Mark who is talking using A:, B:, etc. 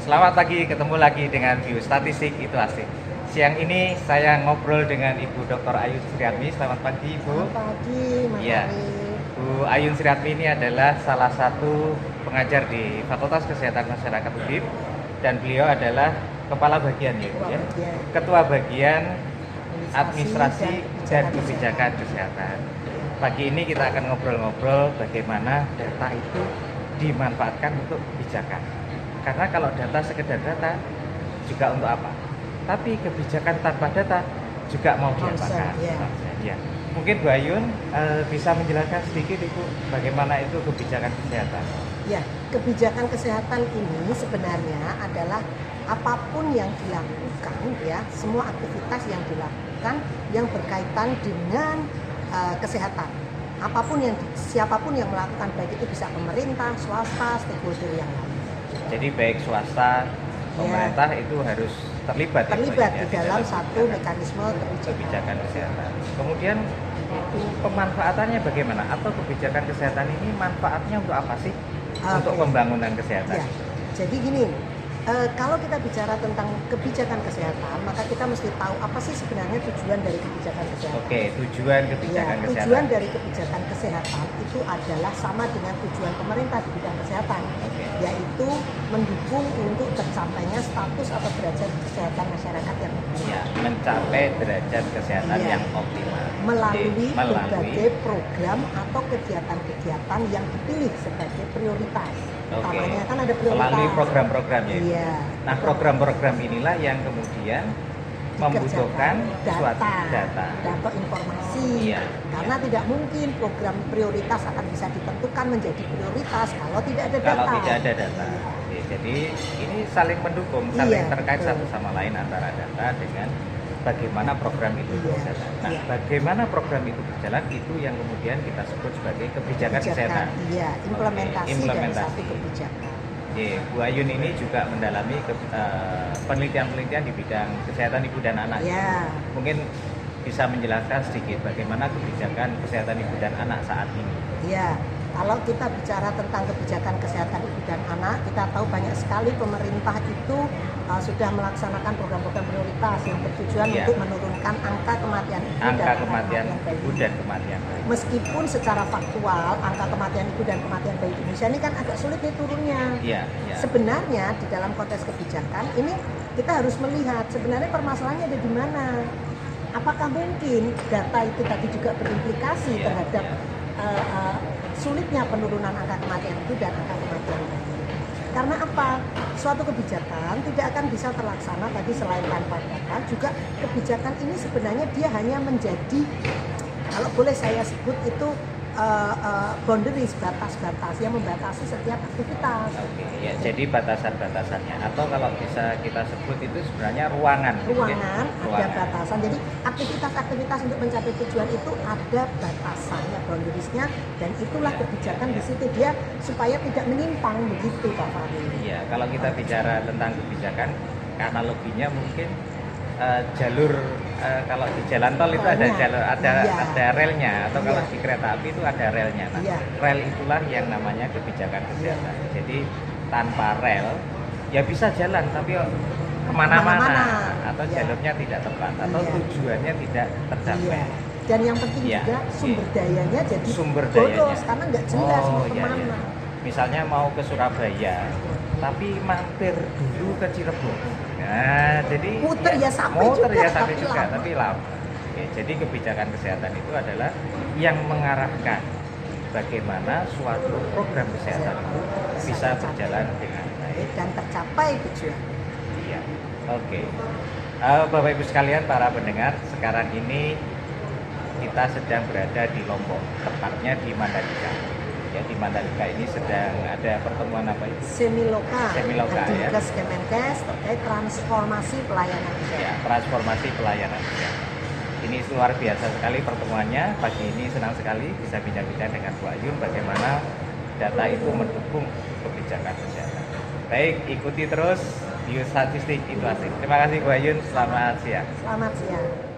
A: Selamat pagi, ketemu lagi dengan View Statistik itu asik. Siang ini saya ngobrol dengan Ibu Dr. Ayun Sriatmi. Selamat pagi, Ibu.
B: Selamat pagi, Mas
A: Iya,
B: Arif.
A: Bu Ayun Sriatmi ini adalah salah satu pengajar di Fakultas Kesehatan Masyarakat UNDIP dan beliau adalah kepala bagian ya, Ibu, ya? Ketua bagian administrasi dan kebijakan kesehatan. Pagi ini kita akan ngobrol-ngobrol bagaimana data itu dimanfaatkan untuk kebijakan. Karena kalau data sekedar data juga untuk apa? Tapi kebijakan tanpa data juga mau diapakan? Ya. Mungkin Bu Ayun bisa menjelaskan sedikit Ibu bagaimana itu kebijakan kesehatan?
B: Ya, kebijakan kesehatan ini sebenarnya adalah apapun yang dilakukan, ya, semua aktivitas yang dilakukan yang berkaitan dengan kesehatan. Siapapun yang melakukan, baik itu bisa pemerintah, swasta, stakeholder yang lain.
A: Jadi baik swasta, pemerintah itu harus terlibat
B: di dalam satu mekanisme
A: kebijakan kesehatan. Kemudian pemanfaatannya bagaimana? Atau kebijakan kesehatan ini manfaatnya untuk apa sih? Untuk pembangunan kesehatan.
B: Ya. Jadi gini, kalau kita bicara tentang kebijakan kesehatan, maka kita mesti tahu apa sih sebenarnya tujuan dari kebijakan kesehatan.
A: Oke, tujuan kebijakan kesehatan.
B: Tujuan dari kebijakan kesehatan itu adalah sama dengan tujuan pemerintah di bidang kesehatan, yaitu mendukung untuk tercapainya status atau derajat kesehatan masyarakat yang optimal.
A: Ya, mencapai derajat kesehatan yang optimal.
B: Melalui berbagai program atau kegiatan-kegiatan yang dipilih sebagai prioritas. Utamanya kan ada prioritas.
A: Melalui program-program ya.
B: Iya.
A: Nah, program-program inilah yang kemudian membutuhkan data
B: atau informasi.
A: Iya.
B: Karena tidak mungkin program prioritas akan bisa ditentukan menjadi prioritas kalau tidak ada data.
A: Kalau tidak ada data. Oke, jadi ini saling mendukung, saling terkait satu sama lain antara data dengan bagaimana program itu berjalan. Nah, bagaimana program itu berjalan itu yang kemudian kita sebut sebagai kebijakan kesehatan.
B: Iya, implementasi dari satu kebijakan.
A: Bu Ayun ini juga mendalami penelitian-penelitian di bidang kesehatan ibu dan anak.
B: Ya.
A: Mungkin bisa menjelaskan sedikit bagaimana kebijakan kesehatan ibu dan anak saat ini.
B: Ya, kalau kita bicara tentang kebijakan kesehatan ibu dan anak, kita tahu banyak sekali pemerintah itu sudah melaksanakan program-program prioritas yang bertujuan untuk menurunkan angka kematian
A: ibu dan kematian bayi.
B: Meskipun secara faktual angka kematian ibu dan kematian bayi di Indonesia ini kan agak sulit nih turunnya. Sebenarnya di dalam konteks kebijakan ini kita harus melihat sebenarnya permasalahannya ada di mana. Apakah mungkin data itu tadi juga berimplikasi terhadap sulitnya penurunan angka kematian ibu dan angka kematian bayi? Karena apa? Suatu kebijakan tidak akan bisa terlaksana tadi selain tanpa data, juga kebijakan ini sebenarnya dia hanya menjadi, kalau boleh saya sebut itu boundaries, batas-batas yang membatasi setiap aktivitas.
A: Oke, ya, jadi batasan-batasannya, atau kalau bisa kita sebut itu sebenarnya ruangan.
B: Ada batasan. Jadi aktivitas-aktivitas untuk mencapai tujuan itu ada batasannya, boundariesnya, dan itulah kebijakan di situ dia supaya tidak menyimpang begitu, Pak Fahri.
A: Iya, kalau kita bicara tentang kebijakan, analoginya mungkin jalur kalau di jalan tol itu ada jalur, ada relnya, atau kalau di kereta api itu ada relnya. Nah, rel itulah yang namanya kebijakan kesehatan. Jadi tanpa rel ya bisa jalan tapi kemana-mana, atau jalurnya tidak tepat, atau tujuannya tidak tercapai.
B: Dan yang penting juga sumber dayanya jadi boros karena nggak jelas mau kemana.
A: Misalnya mau ke Surabaya tapi mampir dulu ke Cirebon. Nah, jadi
B: muter ya sampai juga
A: tapi lama. Oke, jadi kebijakan kesehatan itu adalah yang mengarahkan bagaimana suatu program kesehatan itu bisa berjalan dengan baik
B: dan tercapai tujuan.
A: Iya. Oke. Bapak Ibu sekalian, para pendengar, sekarang ini kita sedang berada di Lombok, tepatnya di Mandalika. Ya, di Mandalika ini sedang ada pertemuan apa itu?
B: Semiloka ya.
A: Kemenkes
B: terkait transformasi pelayanan kesehatan.
A: Ya, transformasi pelayanan kesehatan. Ini luar biasa sekali pertemuannya. Pagi ini senang sekali bisa bincang-bincang dengan Bu Ayun bagaimana data itu mendukung kebijakan kesehatan. Baik, ikuti terus View Statistik itu asik. Terima kasih Bu Ayun, selamat siang.
B: Selamat siang.